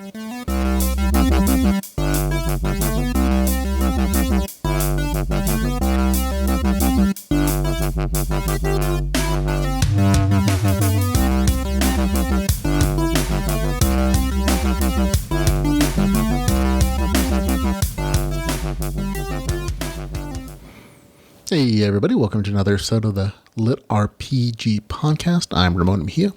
Hey everybody, welcome to another episode of the LitRPG Podcast. I'm Ramon Mejia.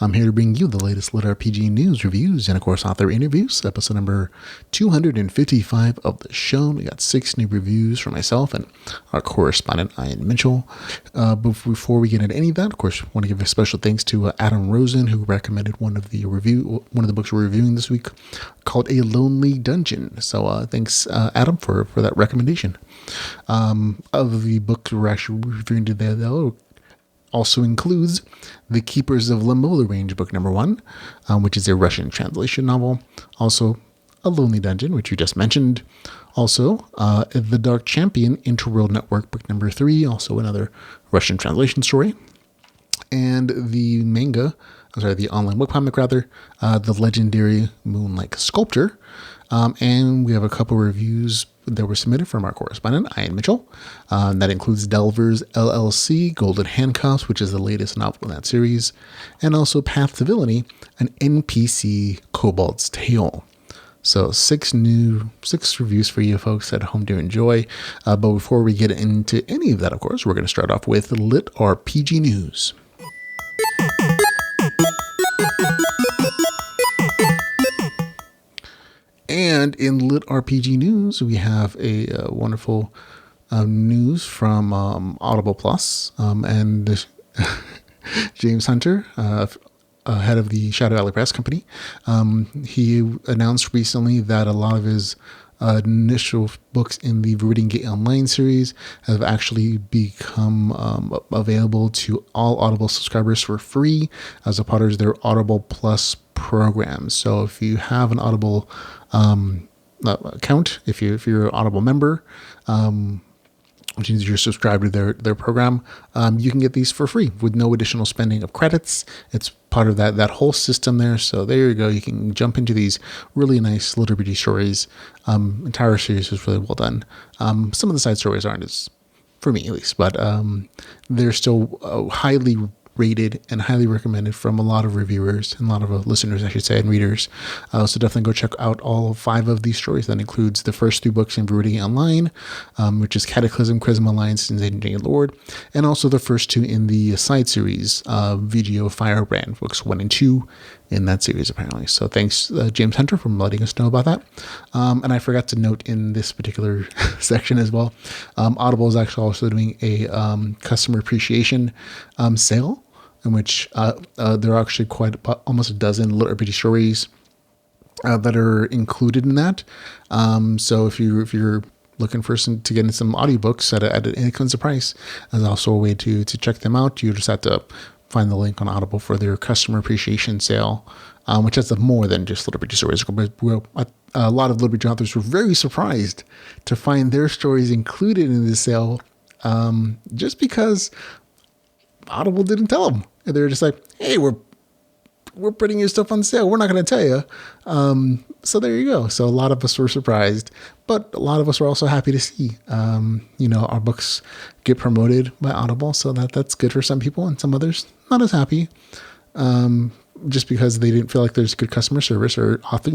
I'm here to bring you the latest LitRPG news, reviews, and of course author interviews. Episode number 255 of the show. We got 6 new reviews from myself and our correspondent Ian Mitchell. But before we get into any of that, of course, I want to give a special thanks to Adam Rosen, who recommended one of the books we're reviewing this week, called A Lonely Dungeon. So thanks Adam for that recommendation. Of the books we're actually reviewing today, though, also includes The Keepers of Limbo, the range book number 1, which is a Russian translation novel. Also, A Lonely Dungeon, which you just mentioned. Also, The Dark Champion, Interworld Network book number 3, also another Russian translation story. And the online webcomic rather, the legendary Moonlight Sculptor. And we have a couple reviews that were submitted from our correspondent, Ian Mitchell. That includes Delvers LLC, Golden Handcuffs, which is the latest novel in that series, and also Path to Villainy, an NPC Kobold's Tale. So 6 reviews for you folks at home to enjoy. But before we get into any of that, of course, we're going to start off with LitRPG News. And in LitRPG News, we have a wonderful news from Audible Plus and James Hunter, head of the Shadow Alley Press Company. He announced recently that a lot of his initial books in the Viridian Gate Online series have actually become available to all Audible subscribers for free as a part of their Audible Plus program. So if you have an Audible account, if you're an Audible member, which means you're subscribed to their program, you can get these for free with no additional spending of credits. It's part of that whole system there. So there you go. You can jump into these really nice LitRPG stories. Entire series is really well done. Some of the side stories aren't as, for me at least, but they're still highly rated and highly recommended from a lot of reviewers and a lot of listeners, I should say, and readers. So definitely go check out all 5 of these stories. That includes the first 2 books in Viridian Online, which is Cataclysm, Charisma Alliance, and Zayden Lord, and also the first 2 in the side series, VGO Firebrand, books 1 and 2 in that series, apparently. So thanks, James Hunter, for letting us know about that. And I forgot to note in this particular section as well, Audible is actually also doing a customer appreciation sale, in which there are actually almost a dozen LitRPG stories that are included in that. So if you're looking for to get in some audiobooks at an inexpensive price, there's also a way to check them out. You just have to find the link on Audible for their customer appreciation sale, which has more than just LitRPG stories. A lot of LitRPG authors were very surprised to find their stories included in this sale, just because Audible didn't tell them. And they're just like, hey, we're putting your stuff on sale. We're not going to tell you. So there you go. So a lot of us were surprised, but a lot of us were also happy to see, our books get promoted by Audible. So that's good for some people, and some others not as happy, just because they didn't feel like there's good customer service or author,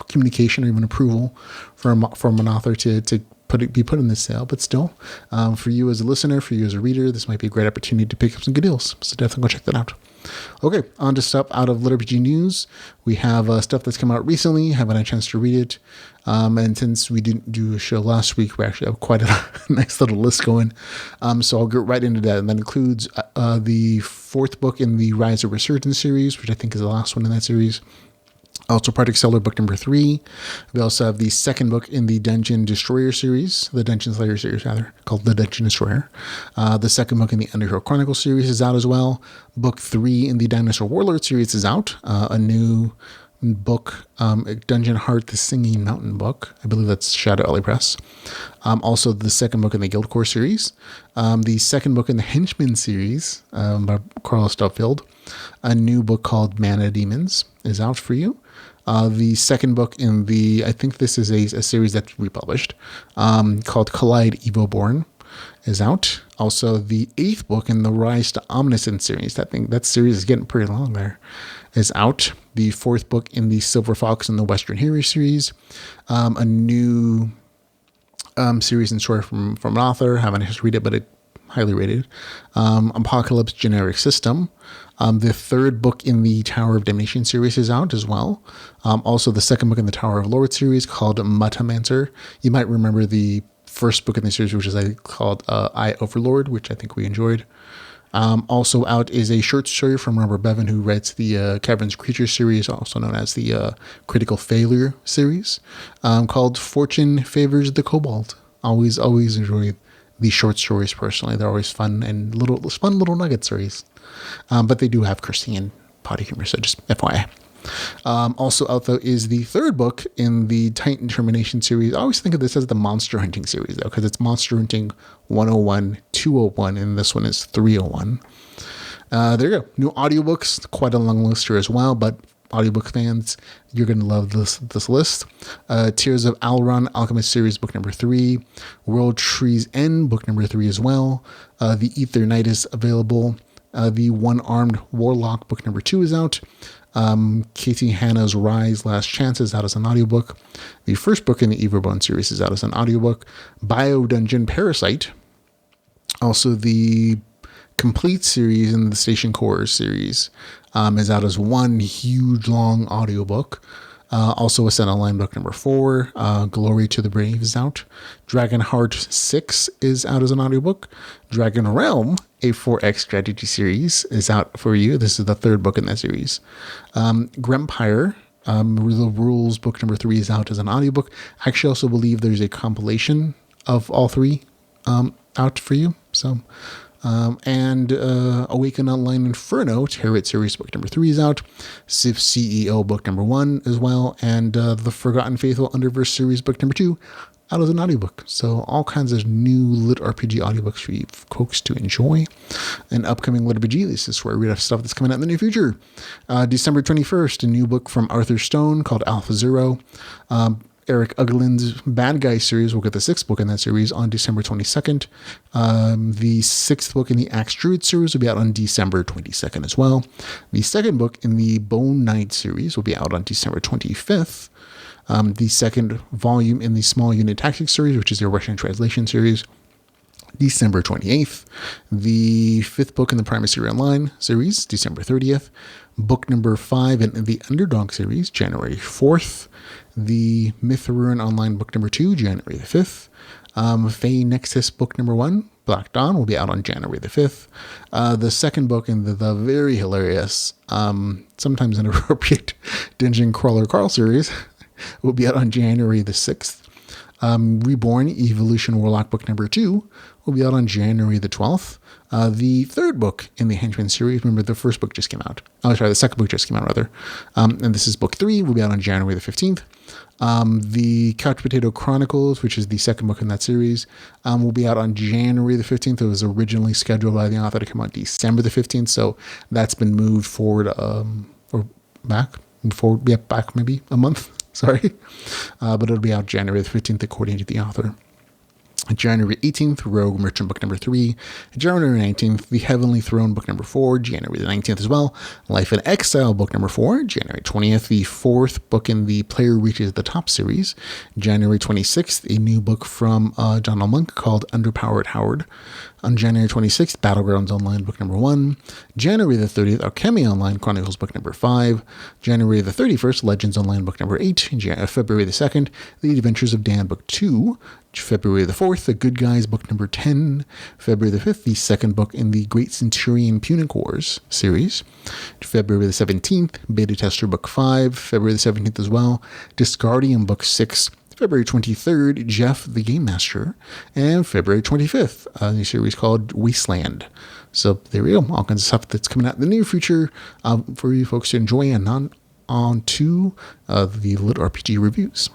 communication or even approval from an author to be put in this sale. But still, for you as a listener, for you as a reader, this might be a great opportunity to pick up some good deals. So definitely go check that out. Okay, on to stuff out of LitRPG news. We have stuff that's come out recently. Haven't had a chance to read it. And since we didn't do a show last week, we actually have quite a nice little list going. So I'll get right into that. And that includes the 4th book in the Rise of Resurgence series, which I think is the last one in that series. Also Project Stellar book number 3. We also have the 2nd book in the Dungeon Destroyer series, the Dungeon Slayer series rather, called The Dungeon Destroyer. The 2nd book in the Underhill Chronicles series is out as well. Book 3 in the Dinosaur Warlord series is out. A new book, Dungeon Heart, the Singing Mountain book. I believe that's Shadow Alley Press. Also the 2nd book in the Guildcore series. The 2nd book in the Henchman series by Carlos Duffield. A new book called Mana Demons is out for you. The second book in the, I think this is a series that's republished, called Collide Evoborn is out. Also, the 8th book in the Rise to Omniscience series, that series is getting pretty long there, is out. The 4th book in the Silver Fox and the Western Hero series, a new series and story from an author. Haven't just read it, but it highly rated. Apocalypse Generic System. The 3rd book in the Tower of Damnation series is out as well. Also, the 2nd book in the Tower of Lords series called Mutamancer. You might remember the 1st book in the series, which is called I Overlord, which I think we enjoyed. Also out is a short story from Robert Bevan, who writes the Cavern's Creatures series, also known as the Critical Failure series, called Fortune Favors the Kobold. Always enjoy these short stories personally. They're always fun and fun little nugget stories. But they do have cursing and potty humor, so just FYI. Also out, though, is the 3rd book in the Titan Termination series. I always think of this as the Monster Hunting series, though, because it's Monster Hunting 101, 201, and this one is 301. There you go. New audiobooks, quite a long list here as well, but audiobook fans, you're going to love this list. Tears of Alron, Alchemist series, book number 3. World Tree's End, book number 3 as well. The Ether Knight is available. The One-Armed Warlock, book number 2 is out. Katie Hanna's Rise Last Chance is out as an audiobook. The 1st book in the Everbone series is out as an audiobook. Bio Dungeon Parasite. Also, the complete series in the Station Core series is out as one huge long audiobook. Also, Ascent Online book number 4, Glory to the Brave is out. Dragonheart 6 is out as an audiobook. Dragon Realm, a 4X strategy series, is out for you. This is the 3rd book in that series. Grempire, the Rules book number 3 is out as an audiobook. I actually also believe there's a compilation of all 3 out for you. So, and Awaken Online Inferno, Tarot series book number 3 is out. Sif CEO book number 1 as well. And the Forgotten Faithful Underverse series book number 2 out as an audiobook. So all kinds of new LitRPG audiobooks for you folks to enjoy. And upcoming LitRPG, this is where I read off stuff that's coming out in the near future. December 21st, a new book from Arthur Stone called Alpha Zero. Eric Uglin's Bad Guy series will get the 6th book in that series on December 22nd. The 6th book in the Axe Druid series will be out on December 22nd as well. The 2nd book in the Bone Knight series will be out on December 25th. The 2nd volume in the Small Unit Tactics series, which is their Russian translation series, December 28th. The 5th book in the Primacy Online series, December 30th. Book number 5 in the Underdog series, January 4th. The Mythruin Online book number 2, January the 5th. Fae Nexus book number 1, Black Dawn, will be out on January the 5th. The 2nd book in the very hilarious, sometimes inappropriate Dungeon Crawler Carl series will be out on January the 6th. Reborn Evolution Warlock book number 2 will be out on January the 12th. The 3rd book in the Henchman series, remember the 1st book just came out. Oh, sorry, the 2nd book just came out, rather. And this is book 3, will be out on January the 15th. The Couch Potato Chronicles, which is the 2nd book in that series, will be out on January the 15th. It was originally scheduled by the author to come out December the 15th, so that's been moved forward, or back maybe a month. Sorry. But it'll be out January the 15th, according to the author. January 18th, Rogue Merchant book number 3. January 19th, The Heavenly Throne book number 4. January the 19th as well, Life in Exile book number 4. January 20th, the 4th book in the Player Reaches the Top series. January 26th, a new book from Donald Monk called Underpowered Howard. On January 26th, Battlegrounds Online book number 1. January the 30th, Alchemy Online Chronicles book number 5. January the 31st, Legends Online book number 8. February the 2nd, The Adventures of Dan book 2. February the 4th, The Good Guys book number 10. February the 5th, the 2nd book in the Great Centurion Punic Wars series. February the 17th, Beta Tester book 5. February the 17th as well, Discardium book 6. February 23rd, Jeff the Game Master. And February 25th, a new series called Wasteland. So there we go, all kinds of stuff that's coming out in the near future for you folks to enjoy. And on to the LitRPG reviews.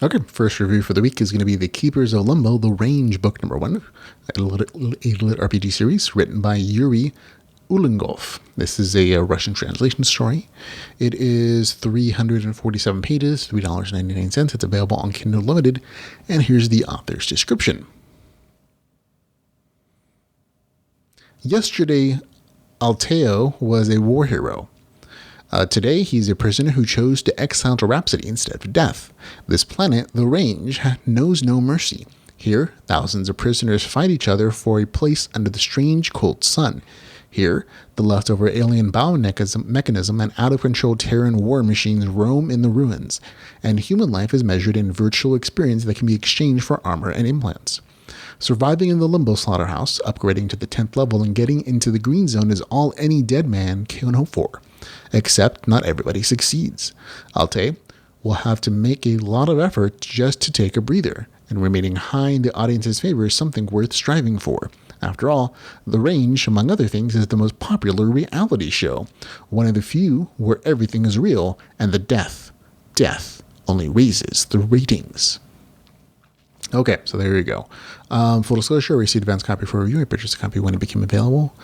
Okay, first review for the week is going to be The Keepers of Limbo, The Range, book number 1, a lit RPG series written by Yuri Ulengov. This is a Russian translation story. It is 347 pages, $3.99. It's available on Kindle Limited, and here's the author's description. Yesterday, Alteo was a war hero. Today, he's a prisoner who chose to exile to Rhapsody instead of death. This planet, the Range, knows no mercy. Here, thousands of prisoners fight each other for a place under the strange, cold sun. Here, the leftover alien biomechanism and out-of-control Terran war machines roam in the ruins, and human life is measured in virtual experience that can be exchanged for armor and implants. Surviving in the Limbo slaughterhouse, upgrading to the 10th level, and getting into the green zone is all any dead man can hope for. Except not everybody succeeds. Alte will have to make a lot of effort just to take a breather, and remaining high in the audience's favor is something worth striving for. After all, The Range, among other things, is the most popular reality show, one of the few where everything is real, and the death only raises the ratings. Okay, so there you go. Full disclosure, I received advance copy for review. I purchased a copy when it became available.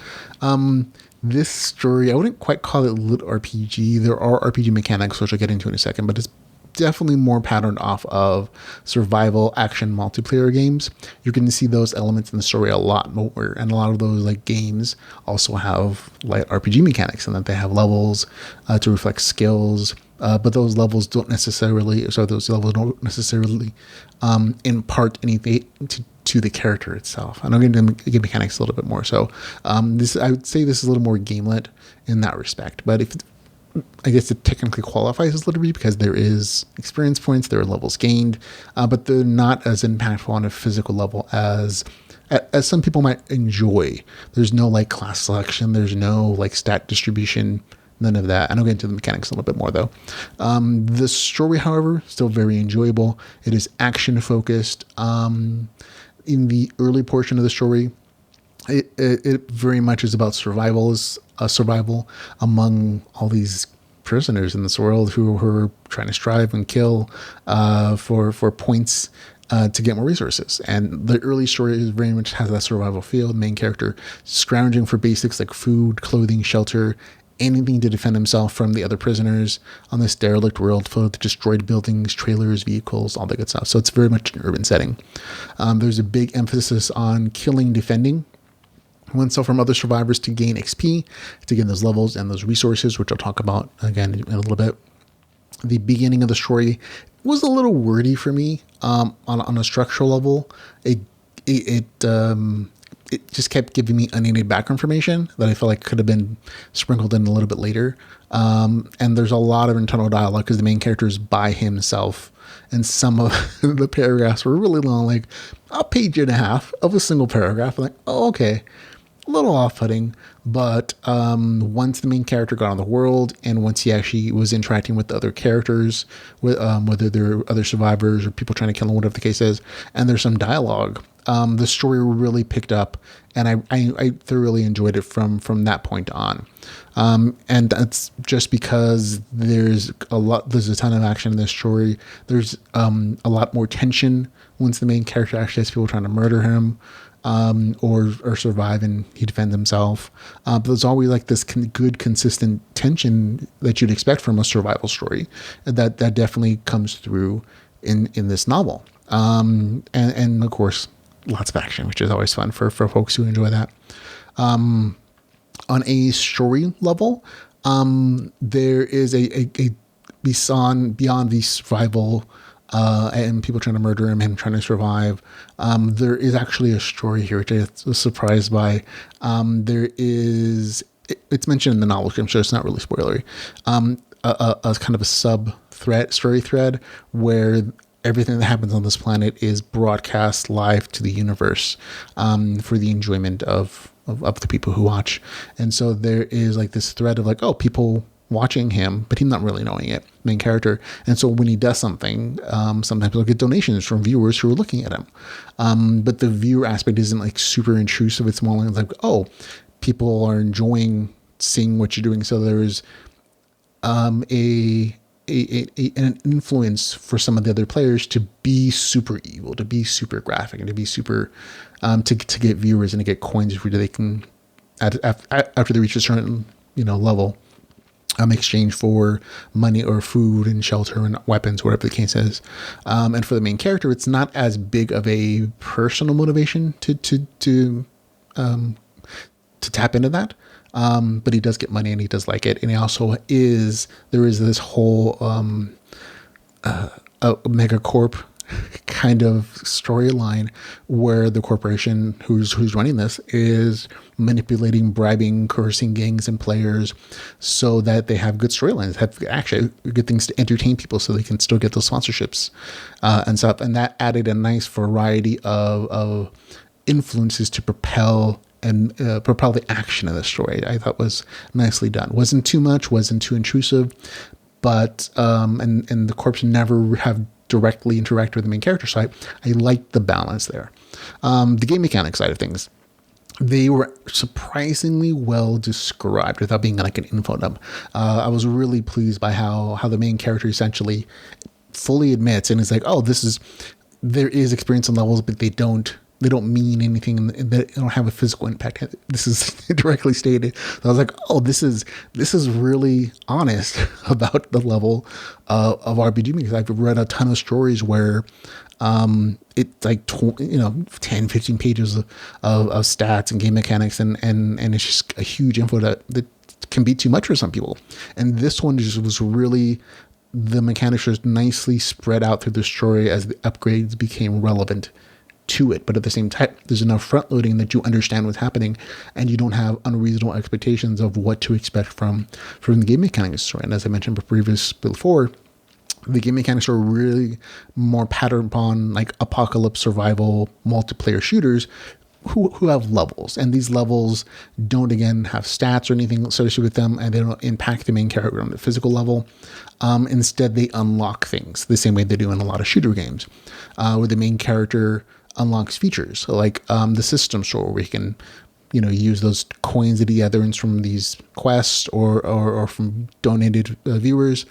This story, I wouldn't quite call it LitRPG. There are RPG mechanics, which I'll get into in a second, but it's definitely more patterned off of survival action multiplayer games. You're going to see those elements in the story a lot more, and a lot of those like games also have light RPG mechanics, and that they have levels to reflect skills. But those levels don't necessarily impart anything to the character itself. And I'm going to get mechanics a little bit more. So I would say this is a little more gamelet in that respect. But I guess it technically qualifies as LitRPG because there is experience points, there are levels gained, but they're not as impactful on a physical level as some people might enjoy. There's no like class selection, there's no like stat distribution. None of that. And I'll get into the mechanics a little bit more, though. The story, however, still very enjoyable. It is action-focused. In the early portion of the story, it very much is about survival among all these prisoners in this world who are trying to strive and kill for points to get more resources. And the early story very much has that survival feel. The main character scrounging for basics like food, clothing, shelter, anything to defend himself from the other prisoners on this derelict world full of destroyed buildings, trailers, vehicles, all that good stuff. So it's very much an urban setting. There's a big emphasis on killing, defending oneself from other survivors to gain XP, to gain those levels and those resources, which I'll talk about again in a little bit. The beginning of the story was a little wordy for me on a structural level. It just kept giving me unneeded background information that I felt like could have been sprinkled in a little bit later. And there's a lot of internal dialogue because the main character is by himself. And some of the paragraphs were really long, like a page and a half of a single paragraph. I'm like, oh, okay, a little off-putting. But once the main character got on the world and once he actually was interacting with the other characters, whether they're other survivors or people trying to kill him, whatever the case is, and there's some dialogue, the story really picked up, and I thoroughly enjoyed it from that point on. And that's just because there's a ton of action in this story. There's a lot more tension once the main character actually has people trying to murder him, or survive and he defends himself. But there's always like this good, consistent tension that you'd expect from a survival story that definitely comes through in this novel. And of course, lots of action, which is always fun for folks who enjoy that. On a story level, there is a beyond the survival and people trying to murder him trying to survive. There is actually a story here, which I was surprised by. It's mentioned in the novel, I'm sure it's not really spoilery. A kind of a story thread where everything that happens on this planet is broadcast live to the universe for the enjoyment of the people who watch. And so there is like this thread of like, oh, people watching him, but him not really knowing it, main character. And so when he does something, sometimes he'll get donations from viewers who are looking at him. But the viewer aspect isn't like super intrusive. It's more like, oh, people are enjoying seeing what you're doing. So there's a an influence for some of the other players to be super evil, to be super graphic, and to be super to get viewers and to get coins where they can after they reach a certain level, exchange for money or food and shelter and weapons, whatever the case is. And for the main character, it's not as big of a personal motivation to tap into that. But he does get money and he does like it. And he also there is this whole a megacorp kind of storyline where the corporation who's running this is manipulating, bribing, coercing gangs and players so that they have good storylines, have actually good things to entertain people so they can still get those sponsorships and stuff. And that added a nice variety of influences to propel the action of the story. I thought was nicely done. Wasn't too much, wasn't too intrusive, but and the corps never have directly interact with the main character. So I liked the balance there. The game mechanics side of things, they were surprisingly well described without being like an info dump. I was really pleased by how the main character essentially fully admits and is like, oh, there is experience on levels, but they don't mean anything. They don't have a physical impact. This is directly stated. So I was like, oh, this is really honest about the level of RPG, because I've read a ton of stories where it's like 10, 15 pages of stats and game mechanics, and it's just a huge info that can be too much for some people. And this one just was really, the mechanics was nicely spread out through the story as the upgrades became relevant to it, but at the same time, there's enough front loading that you understand what's happening, and you don't have unreasonable expectations of what to expect from the game mechanics story. And as I mentioned before, the game mechanics are really more patterned upon like apocalypse survival multiplayer shooters who have levels, and these levels don't again have stats or anything associated with them, and they don't impact the main character on the physical level. Instead, they unlock things the same way they do in a lot of shooter games, where the main character unlocks features like the system store, where you can use those coins that he gathers from these quests or from donated viewers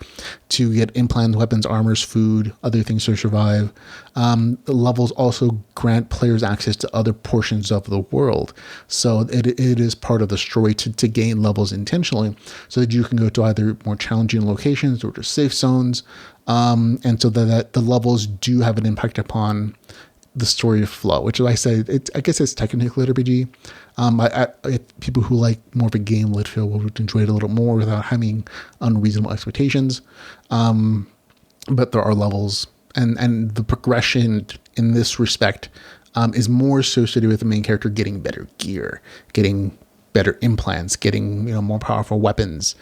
to get implants, weapons, armors, food, other things to survive. The levels also grant players access to other portions of the world, so it is part of the story to gain levels intentionally, so that you can go to either more challenging locations or to safe zones, and so that the levels do have an impact upon the story flow, which I said, I guess it's technically LitRPG. People who like more of a game lit feel will enjoy it a little more without having unreasonable expectations. But there are levels, and the progression in this respect is more associated with the main character getting better gear, getting better implants, getting more powerful weapons.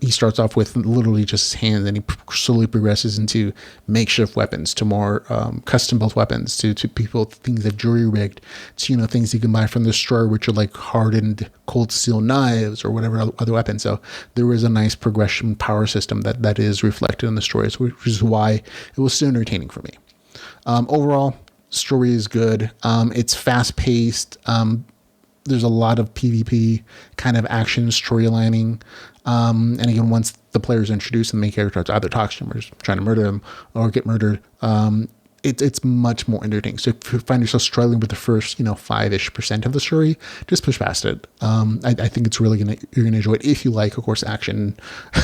He starts off with literally just his hands, and he slowly progresses into makeshift weapons, to more custom-built weapons, to things that jury-rigged, to things you can buy from the store, which are like hardened cold steel knives or whatever other weapons. So there is a nice progression power system that is reflected in the stories, which is why it was so entertaining for me. Overall, story is good. It's fast-paced. There's a lot of PvP kind of action storylining. And again, once the player is introduced and the main character either talks to him or is trying to murder him or get murdered, it's much more entertaining. So if you find yourself struggling with the first, 5-ish% of the story, just push past it. I think it's really you're gonna enjoy it if you like, of course, action,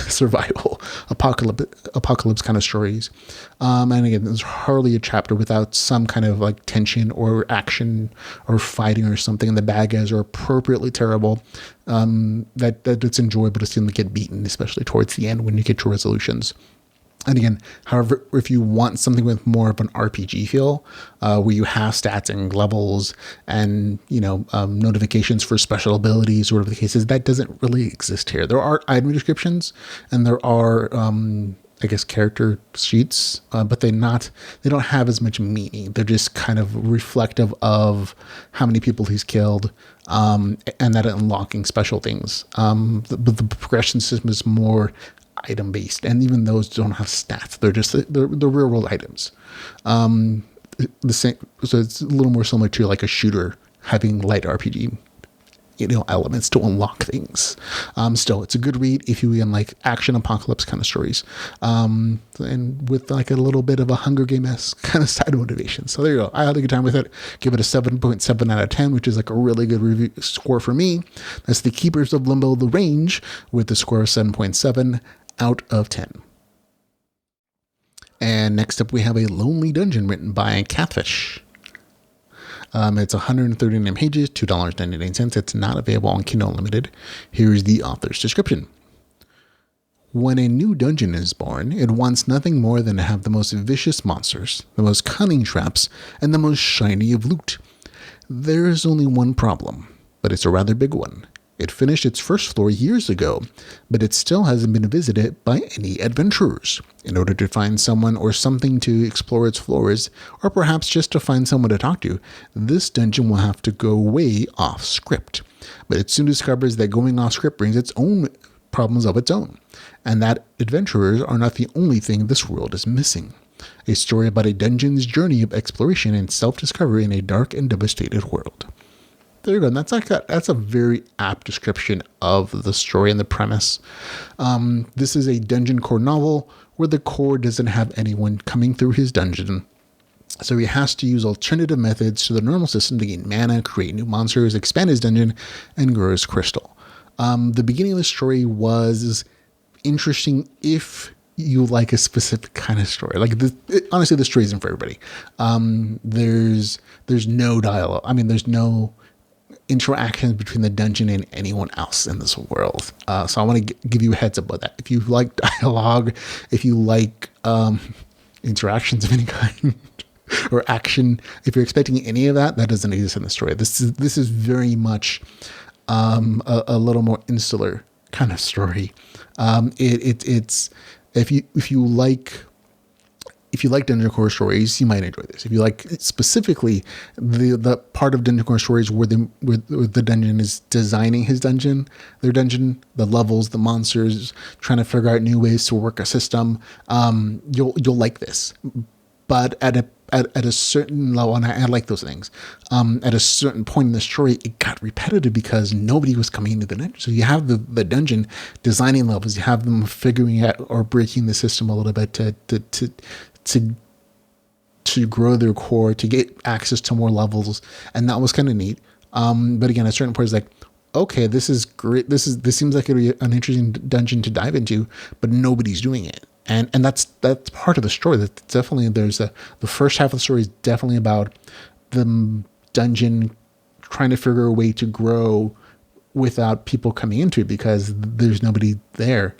survival, apocalypse kind of stories. And again, there's hardly a chapter without some kind of like tension or action or fighting or something. And the bad guys are appropriately terrible. That it's enjoyable to see them get beaten, especially towards the end when you get to resolutions. And again, however, if you want something with more of an RPG feel, where you have stats and levels and, notifications for special abilities or whatever the case is, that doesn't really exist here. There are item descriptions and there are, character sheets, but they don't have as much meaning. They're just kind of reflective of how many people he's killed, and that unlocking special things. But the progression system is more item based, and even those don't have stats. They're just the real world items. The same, so it's a little more similar to like a shooter having light RPG elements to unlock things. Still, it's a good read if you like action apocalypse kind of stories, and with like a little bit of a Hunger Game-esque kind of side motivation. So there you go. I had a good time with it. Give it a 7.7 out of 10, which is like a really good review score for me. That's The Keepers of Limbo: The Range with the score of 7.7 out of 10. And next up, we have A Lonely Dungeon written by Catfish. It's 139 pages, $2.99. It's not available on Kindle Unlimited. Here's the author's description. When a new dungeon is born, it wants nothing more than to have the most vicious monsters, the most cunning traps, and the most shiny of loot. There is only one problem, but it's a rather big one. It finished its first floor years ago, but it still hasn't been visited by any adventurers. In order to find someone or something to explore its floors, or perhaps just to find someone to talk to, this dungeon will have to go way off script. But it soon discovers that going off script brings its own problems of its own, and that adventurers are not the only thing this world is missing. A story about a dungeon's journey of exploration and self-discovery in a dark and devastated world. There you go. And that's a very apt description of the story and the premise. This is a dungeon core novel where the core doesn't have anyone coming through his dungeon. So he has to use alternative methods to the normal system to gain mana, create new monsters, expand his dungeon, and grow his crystal. The beginning of the story was interesting if you like a specific kind of story. Like honestly, the story isn't for everybody. There's no dialogue. I mean, there's no interactions between the dungeon and anyone else in this world. So I want to give you a heads up about that. If you like dialogue, if you like interactions of any kind or action, if you're expecting any of that, that doesn't exist in the story. This is very much a little more insular kind of story. It's if you like dungeon core stories, you might enjoy this. If you like specifically the part of dungeon core stories where the dungeon is designing their dungeon, the levels, the monsters, trying to figure out new ways to work a system, you'll like this. But at a certain level, and I like those things, at a certain point in the story, it got repetitive because nobody was coming into the dungeon. So you have the dungeon designing levels, you have them figuring out or breaking the system a little bit to grow their core, to get access to more levels, and that was kind of neat. But again, at a certain point, it's like, okay, this is great. This seems like it'd be an interesting dungeon to dive into, but nobody's doing it. And that's part of the story. That definitely the first half of the story is definitely about the dungeon trying to figure a way to grow without people coming into it because there's nobody there.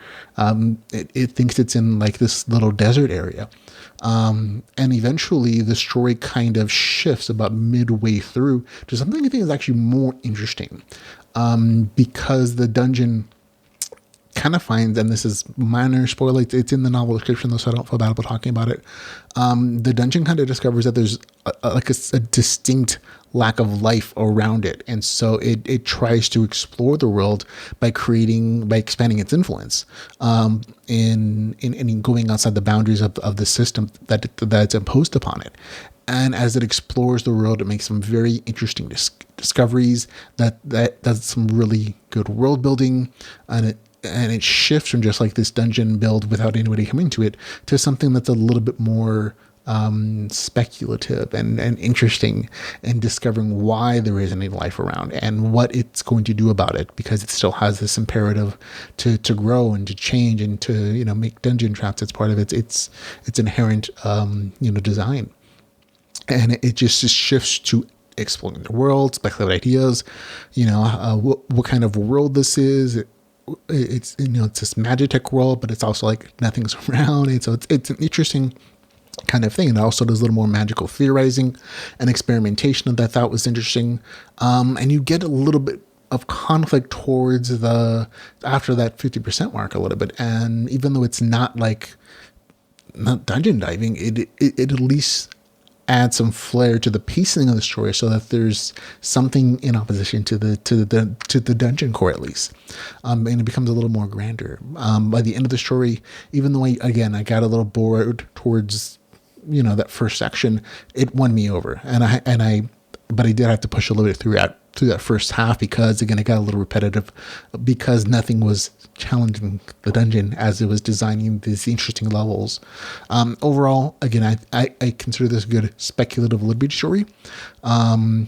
It thinks it's in like this little desert area. And eventually the story kind of shifts about midway through to something I think is actually more interesting. Because the dungeon kind of finds, and this is minor spoiler, it's in the novel description though, so I don't feel bad about talking about it. The dungeon kind of discovers that there's a distinct lack of life around it, and so it tries to explore the world by expanding its influence, in going outside the boundaries of the system that's imposed upon it. And as it explores the world, it makes some very interesting discoveries that does some really good world building, and it shifts from just like this dungeon build without anybody coming to it to something that's a little bit more speculative and interesting, and discovering why there isn't any life around and what it's going to do about it, because it still has this imperative to grow and to change and to make dungeon traps. It's part of its inherent design, and it just shifts to exploring the world, speculative ideas, what kind of world this is. It's it's this Magitech world, but it's also like nothing's around, and so it's an interesting kind of thing. And it also does a little more magical theorizing and experimentation that I thought was interesting. And you get a little bit of conflict towards after that 50% mark a little bit. And even though it's not dungeon diving, it at least add some flair to the pacing of the story, so that there's something in opposition to the dungeon core at least, and it becomes a little more grander. By the end of the story, even though I got a little bored towards that first section, it won me over, and I but I did have to push a little bit through that first half because, again, it got a little repetitive because nothing was challenging the dungeon as it was designing these interesting levels. Overall, again, I consider this a good speculative LitRPG story,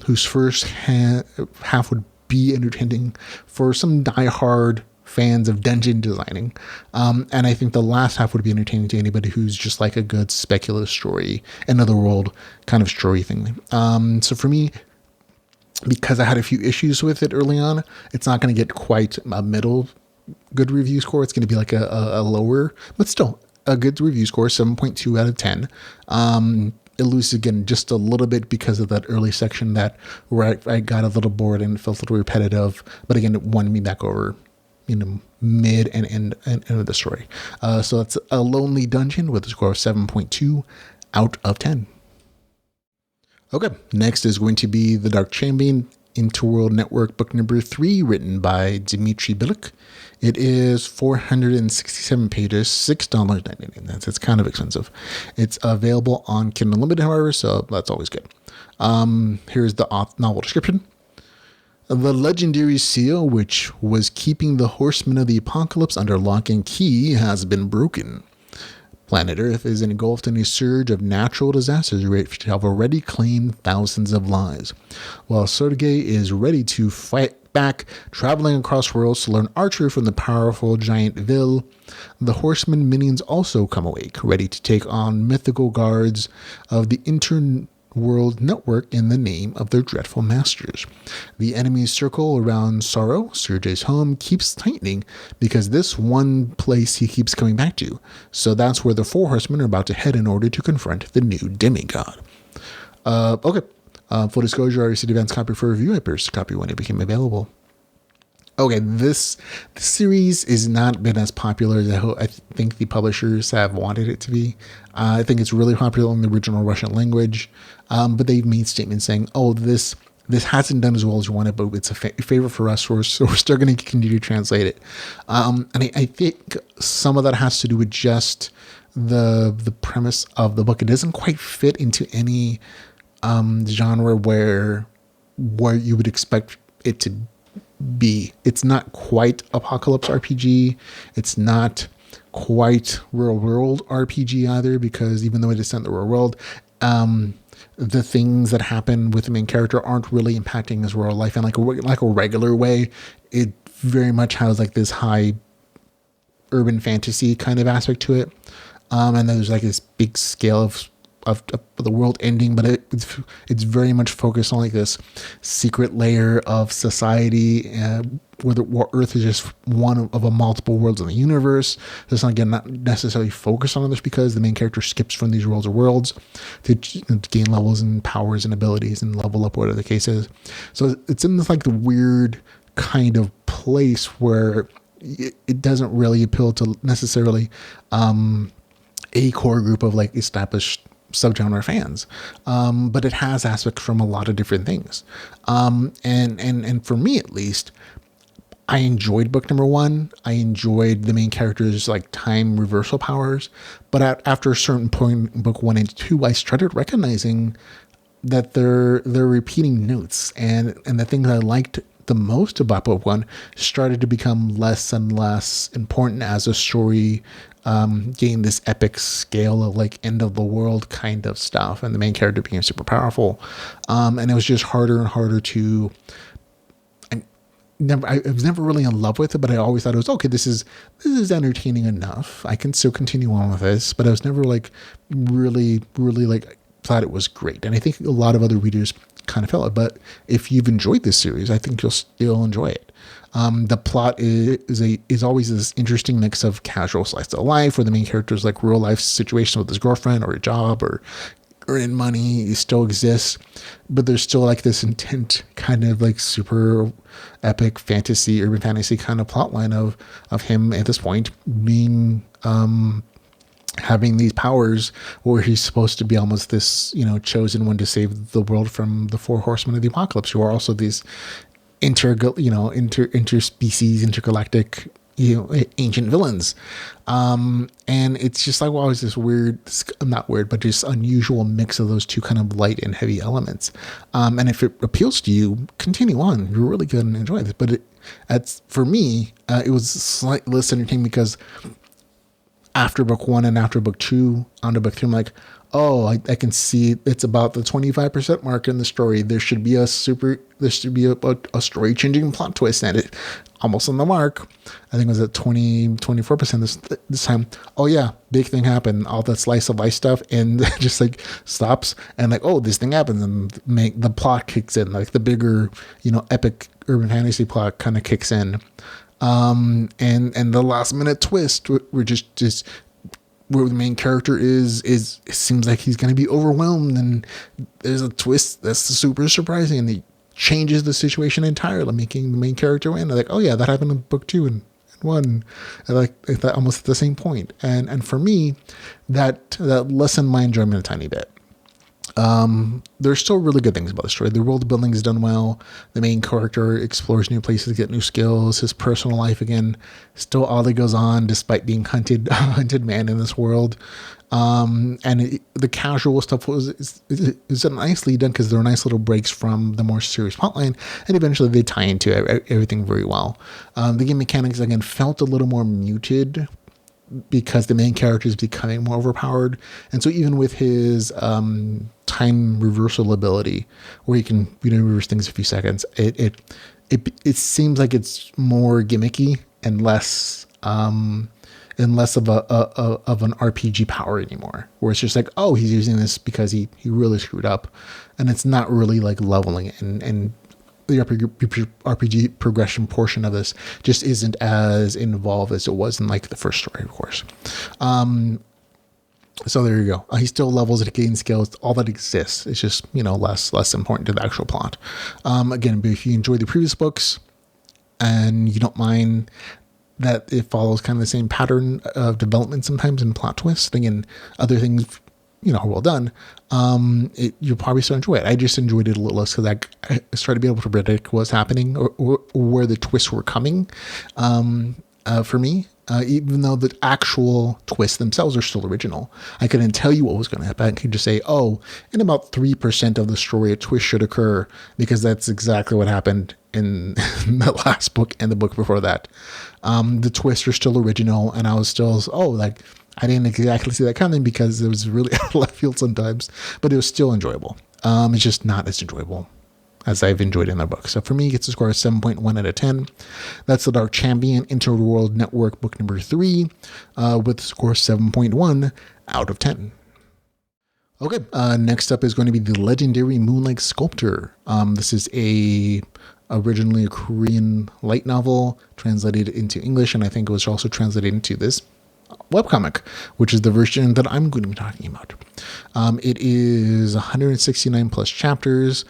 whose first half would be entertaining for some diehard fans of dungeon designing. And I think the last half would be entertaining to anybody who's just like a good speculative story, another world kind of story thing. So for me, because I had a few issues with it early on, it's not going to get quite a middle good review score. It's going to be like a lower, but still a good review score, 7.2 out of 10. It loses again just a little bit because of that early section where I got a little bored and it felt a little repetitive. But again, it won me back over, mid and end of the story. So it's a lonely dungeon with a score of 7.2 out of 10. Okay, next is going to be The Dark Champion, Interworld Network, book number 3, written by Dmitry Bilik. It is 467 pages, $6.99. It's kind of expensive. It's available on Kindle Unlimited, however, so that's always good. Here's the novel description. The legendary seal, which was keeping the horsemen of the apocalypse under lock and key, has been broken. Planet Earth is engulfed in a surge of natural disasters which have already claimed thousands of lives. While Sergei is ready to fight back, traveling across worlds to learn archery from the powerful giant Vil, the horsemen minions also come awake, ready to take on mythical guards of the Interworld Network in the name of their dreadful masters. The enemy's circle around Sorrow, Sergei's home, keeps tightening because this one place he keeps coming back to. So that's where the 4 horsemen are about to head in order to confront the new demigod. Okay. Full disclosure, I received advance copy for review. I purchased a copy when it became available. Okay, this series has not been as popular as I think the publishers have wanted it to be. I think it's really popular in the original Russian language, but they've made statements saying, "Oh, this hasn't done as well as you wanted, but it's a favorite for us, so we're still going to continue to translate it." And I think some of that has to do with just the premise of the book. It doesn't quite fit into any genre where you would expect it to be. It's not quite apocalypse RPG. It's not quite real world RPG either, because even though it is set in the real world, the things that happen with the main character aren't really impacting his real life in like a regular way. It very much has like this high urban fantasy kind of aspect to it. And then there's like this big scale of the world ending, but it's very much focused on like this secret layer of society, where Earth is just one of a multiple worlds in the universe. It's not necessarily focused on this because the main character skips from these worlds to gain levels and powers and abilities and level up, whatever the case is. So it's in this like the weird kind of place where it doesn't really appeal to necessarily a core group of like established subgenre fans, but it has aspects from a lot of different things, and for me at least, I enjoyed book number 1. I enjoyed the main character's like time reversal powers, but after a certain point in book 1 and 2, I started recognizing that they're repeating notes, and the things I liked the most about book 1 started to become less and less important as a story gained this epic scale of like end of the world kind of stuff, and the main character became super powerful, and it was just harder and harder to. I was never really in love with it, but I always thought it was okay. This is entertaining enough. I can still continue on with this, but I was never like really like thought it was great. And I think a lot of other readers kind of felt it. But if you've enjoyed this series, I think you'll still enjoy it. The plot is always this interesting mix of casual slice of life, where the main character is like real life situations with his girlfriend or a job or earning money. He still exists, but there's still like this intent kind of like super epic fantasy, urban fantasy kind of plot line of him at this point being having these powers where he's supposed to be almost this, chosen one to save the world from the 4 horsemen of the apocalypse, who are also these interspecies, intergalactic, ancient villains. And it's just like, well, it's this weird, not weird, but just unusual mix of those two kind of light and heavy elements. And if it appeals to you, continue on. You're really going to enjoy this. But for me, it was slightly less entertaining because after book 1 and after book 2 onto book 3, I'm like, oh, I can see it's about the 25% mark in the story. There should be a story changing plot twist, and it almost on the mark. I think it was at 24% this time. Oh yeah, big thing happened. All that slice of life stuff, and just like stops, and like, oh, this thing happens, and the plot kicks in, like the bigger, epic urban fantasy plot kind of kicks in. And the last minute twist, we're just where the main character it seems like he's going to be overwhelmed, and there's a twist that's super surprising, and he changes the situation entirely, making the main character win. Like, oh yeah, that happened in book 2 and 1, and like that almost at the same point. And for me, that lessened my enjoyment a tiny bit. There's still really good things about the story. The world building is done well. The main character explores new places, get new skills. His personal life, again, still oddly goes on despite being hunted man in this world. The casual stuff is nicely done because there are nice little breaks from the more serious plotline, and eventually they tie into everything very well. The game mechanics, again, felt a little more muted because the main character is becoming more overpowered. And so even with his time reversal ability, where he can reverse things in a few seconds, it seems like it's more gimmicky and less of an RPG power anymore, where it's just like, oh, he's using this because he really screwed up, and it's not really like leveling, and the RPG progression portion of this just isn't as involved as it was in like the first story, of course. So there you go. He still levels it, gains skills, all that exists. It's just, less important to the actual plot. Again, if you enjoy the previous books and you don't mind that it follows kind of the same pattern of development sometimes in plot twists, and other things, are well done, you'll probably still enjoy it. I just enjoyed it a little less because I started to be able to predict what's happening or where the twists were coming. For me, even though the actual twists themselves are still original, I couldn't tell you what was going to happen. I could just say, oh, in about 3% of the story, a twist should occur, because that's exactly what happened in the last book and the book before that. The twists are still original, and I was still, I didn't exactly see that coming because it was really out of left field sometimes, but it was still enjoyable. It's just not as enjoyable as I've enjoyed in their book. So for me, it gets a score of 7.1 out of 10. That's the Dark Champion Interworld Network book number 3, with a score of 7.1 out of 10. Okay, next up is going to be the legendary Moonlight Sculptor. This is originally a Korean light novel translated into English, and I think it was also translated into this webcomic, which is the version that I'm going to be talking about. It is 169 plus chapters.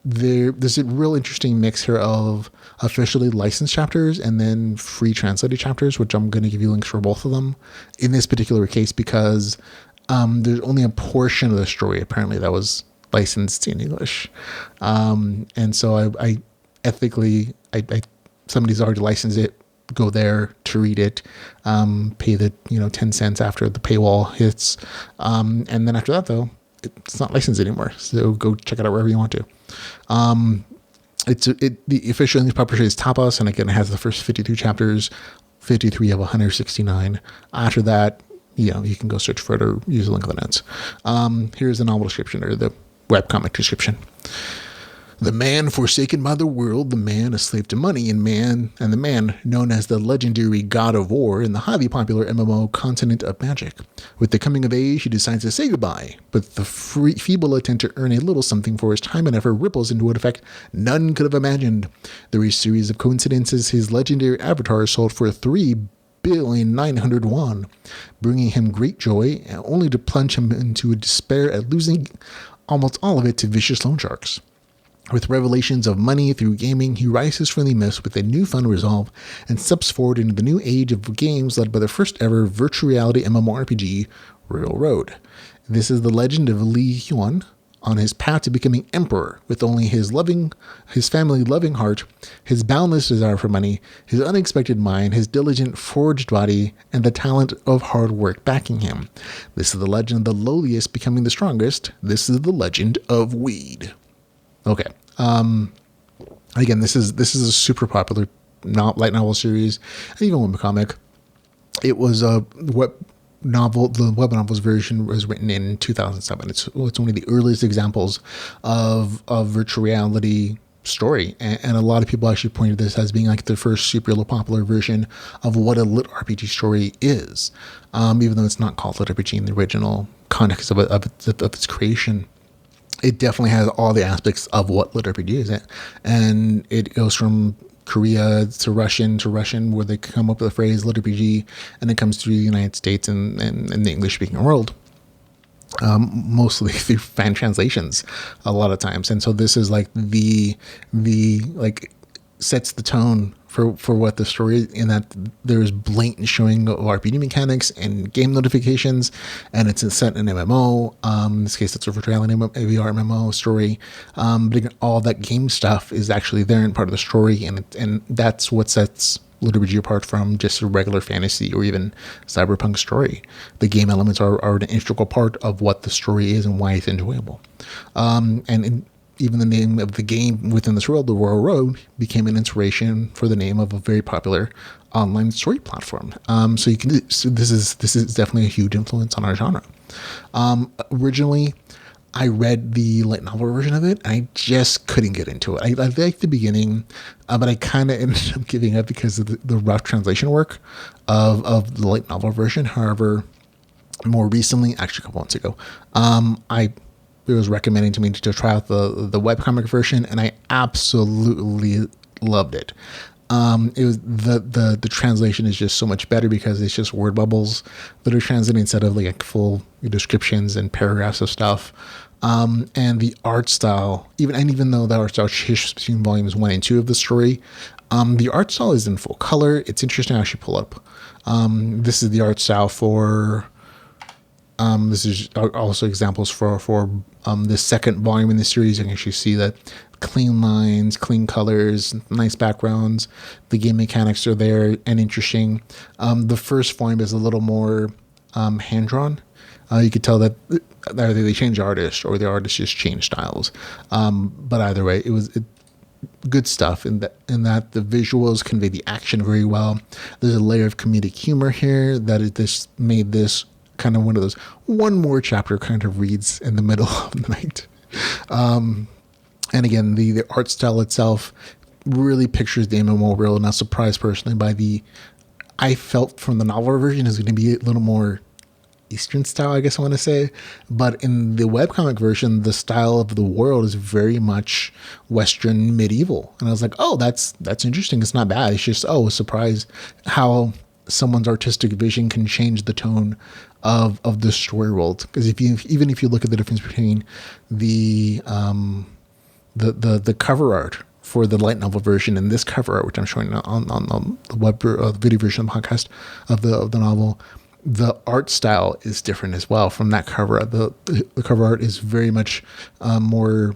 There's a real interesting mix here of officially licensed chapters and then free translated chapters, which I'm going to give you links for both of them in this particular case, because there's only a portion of the story apparently that was licensed in English. And so I ethically, somebody's already licensed it, go there to read it, pay the 10 cents after the paywall hits, and then after that, though, it's not licensed anymore, so go check it out wherever you want to. The official English publisher is Tapas, and again, it has the first 52 chapters, 53 of 169. After that, you can go search for it or use the link in the notes. Here's the novel description, or the webcomic description. The man forsaken by the world, the man a slave to money, and the man known as the legendary god of war in the highly popular MMO Continent of Magic. With the coming of age, he decides to say goodbye, but the feeble attempt to earn a little something for his time and effort ripples into an effect none could have imagined. Through a series of coincidences, his legendary avatar is sold for 3,900,000,000 won, bringing him great joy, only to plunge him into a despair at losing almost all of it to vicious loan sharks. With revelations of money through gaming, he rises from the mist with a newfound resolve and steps forward into the new age of games led by the first ever virtual reality MMORPG, Royal Road. This is the legend of Li Huan, on his path to becoming emperor with only his family loving heart, his boundless desire for money, his unexpected mind, his diligent forged body, and the talent of hard work backing him. This is the legend of the lowliest becoming the strongest. This is the legend of weed. Okay. Again, this is a super popular light novel series, and even webcomic. It was a web novel. The web novels version was written in 2007. It's one of the earliest examples of virtual reality story, and a lot of people actually pointed this as being like the first super popular version of what a lit RPG story is, even though it's not called lit RPG in the original context of its creation. It definitely has all the aspects of what lit RPG is, and it goes from Korea to Russian, where they come up with the phrase lit RPG, and it comes through the United States and the English-speaking world, mostly through fan translations a lot of times. And so this is like the like sets the tone for what the story is, in that there's blatant showing of RPG mechanics and game notifications, and it's set in an MMO. In this case, it's a virtual reality VR MMO story. But all that game stuff is actually there and part of the story, and that's what sets LitRPG apart from just a regular fantasy or even cyberpunk story. The game elements are an integral part of what the story is and why it's enjoyable. Even the name of the game within this world, the Royal Road, became an inspiration for the name of a very popular online story platform. So this is definitely a huge influence on our genre. Originally, I read the light novel version of it, and I just couldn't get into it. I liked the beginning, but I kind of ended up giving up because of the rough translation work of the light novel version. However, more recently, actually a couple months ago, it was recommending to me to try out the webcomic version, and I absolutely loved it. It was the translation is just so much better because it's just word bubbles that are translated instead of like full descriptions and paragraphs of stuff. And the art style, even though the art style changes between volumes 1 and 2 of the story, the art style is in full color. It's interesting. I should pull up. This is the art style for. This is also examples for the second volume in the series. You can actually see that clean lines, clean colors, nice backgrounds. The game mechanics are there and interesting. The first volume is a little more hand-drawn. You could tell that either they changed artists or the artist just changed styles. But either way, it was good stuff in that the visuals convey the action very well. There's a layer of comedic humor here that made this kind of one of those one more chapter kind of reads in the middle of the night. And again, the art style itself really pictures the MMO world. Not surprised personally by I felt from the novel version is going to be a little more Eastern style, I guess I want to say. But in the webcomic version, the style of the world is very much Western medieval. And I was like, oh, that's interesting. It's not bad. It's just, surprise how someone's artistic vision can change the tone of the story world. Because even if you look at the difference between the cover art for the light novel version and this cover art, which I'm showing on the video version of the podcast of the novel, the art style is different as well from that cover art. The cover art is very much more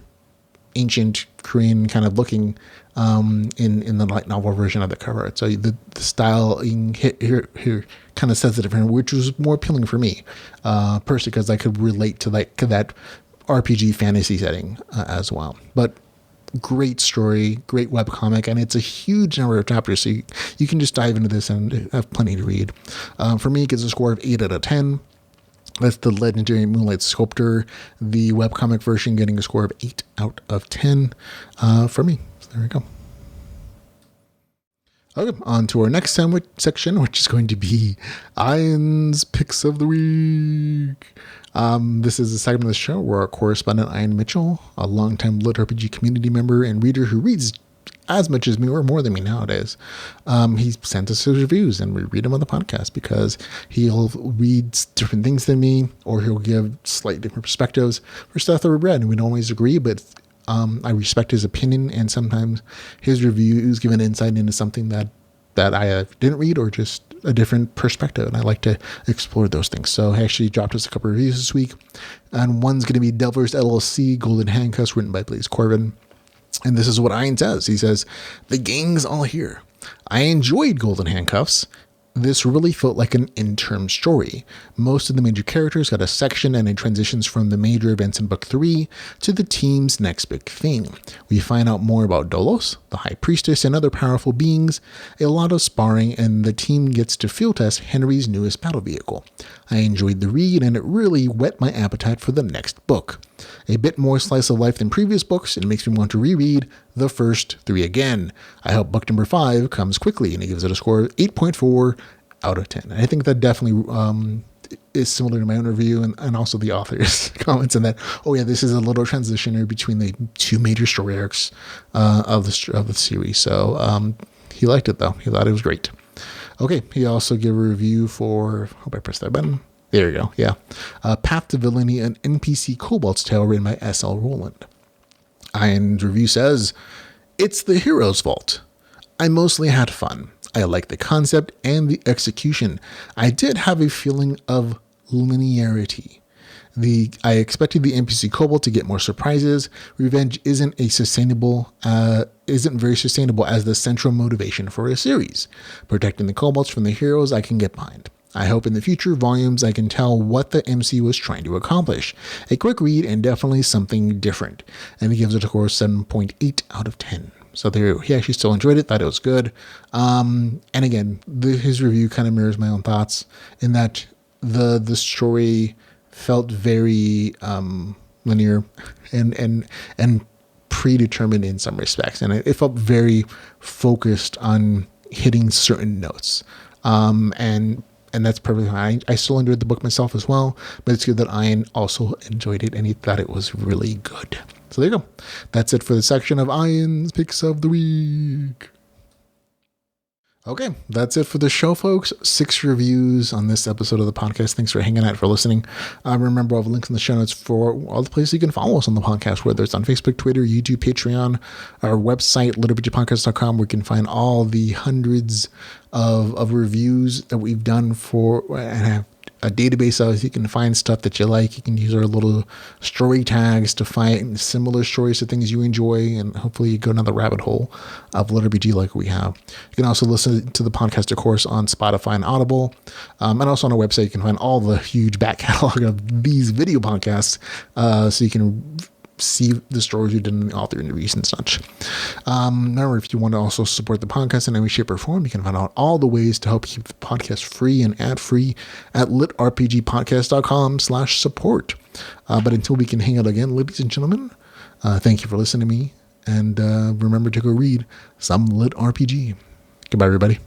ancient Korean kind of looking in the light novel version of the cover art. So the styling here kind of says it different, which was more appealing for me personally because I could relate to that RPG fantasy setting as well. But great story, great webcomic, and it's a huge number of chapters, so you can just dive into this and have plenty to read. For me, it gets a score of 8 out of 10. That's the legendary Moonlight Sculptor. The webcomic version getting a score of 8 out of 10 for me. So there we go. Okay, on to our next section, which is going to be Ian's Picks of the Week. This is a segment of the show where our correspondent Ian Mitchell, a longtime LitRPG community member and reader who reads as much as me or more than me nowadays, he sent us his reviews and we read them on the podcast because he'll read different things than me, or he'll give slightly different perspectives for stuff that we read, and we don't always agree, but I respect his opinion, and sometimes his reviews give an insight into something that I didn't read or just a different perspective, and I like to explore those things. So I actually dropped us a couple of reviews this week, and one's going to be Delvers LLC Golden Handcuffs, written by Blaze Corbin. And this is what Ian says. He says, "The gang's all here. I enjoyed Golden Handcuffs. This really felt like an interim story. Most of the major characters got a section, and it transitions from the major events in book 3 to the team's next big thing. We find out more about Dolos, the High Priestess, and other powerful beings, a lot of sparring, and the team gets to field test Henry's newest battle vehicle. I enjoyed the read, and it really whet my appetite for the next book. A bit more slice of life than previous books, and it makes me want to reread the first 3 again. I hope book number 5 comes quickly," and he gives it a score of 8.4 out of 10. I think that definitely is similar to my own review, and also the author's comments in that, oh yeah, this is a little transitioner between the 2 major story arcs of the series. So he liked it, though. He thought it was great. Okay, he also gave a review for, hope I pressed that button. There you go, yeah. Path to Villainy, an NPC Cobalt's Tale, written by S.L. Rowland. Ian's review says, "It's the hero's fault. I mostly had fun. I like the concept and the execution. I did have a feeling of linearity. I expected the NPC Cobalt to get more surprises. Revenge isn't very sustainable as the central motivation for a series. Protecting the Cobalts from the heroes I can get behind. I hope in the future volumes I can tell what the MC was trying to accomplish. A quick read and definitely something different." And he gives it a score of 7.8 out of 10. So there, he actually still enjoyed it, thought it was good. And again, his review kind of mirrors my own thoughts in that the story felt very linear and predetermined in some respects, and it felt very focused on hitting certain notes. And that's perfectly fine. I still enjoyed the book myself as well, but it's good that Ian also enjoyed it and he thought it was really good. So there you go. That's it for the section of Ian's Picks of the Week. Okay, that's it for the show, folks. 6 reviews on this episode of the podcast. Thanks for hanging out, for listening. Remember, I'll have links in the show notes for all the places you can follow us on the podcast, whether it's on Facebook, Twitter, YouTube, Patreon, our website, LitRPGPodcast.com, where you can find all the hundreds of reviews that we've done and have a database of. You can find stuff that you like. You can use our little story tags to find similar stories to things you enjoy, and hopefully you go down the rabbit hole of LitRPG like we have. You can also listen to the podcast, of course, on Spotify and Audible, and also on our website you can find all the huge back catalog of these video podcasts, so you can see the stories we did in the author interviews and such. Remember, if you want to also support the podcast in any shape or form, you can find out all the ways to help keep the podcast free and ad-free at litrpgpodcast.com/support. But until we can hang out again, ladies and gentlemen, thank you for listening to me, and remember to go read some Lit RPG. Goodbye, everybody.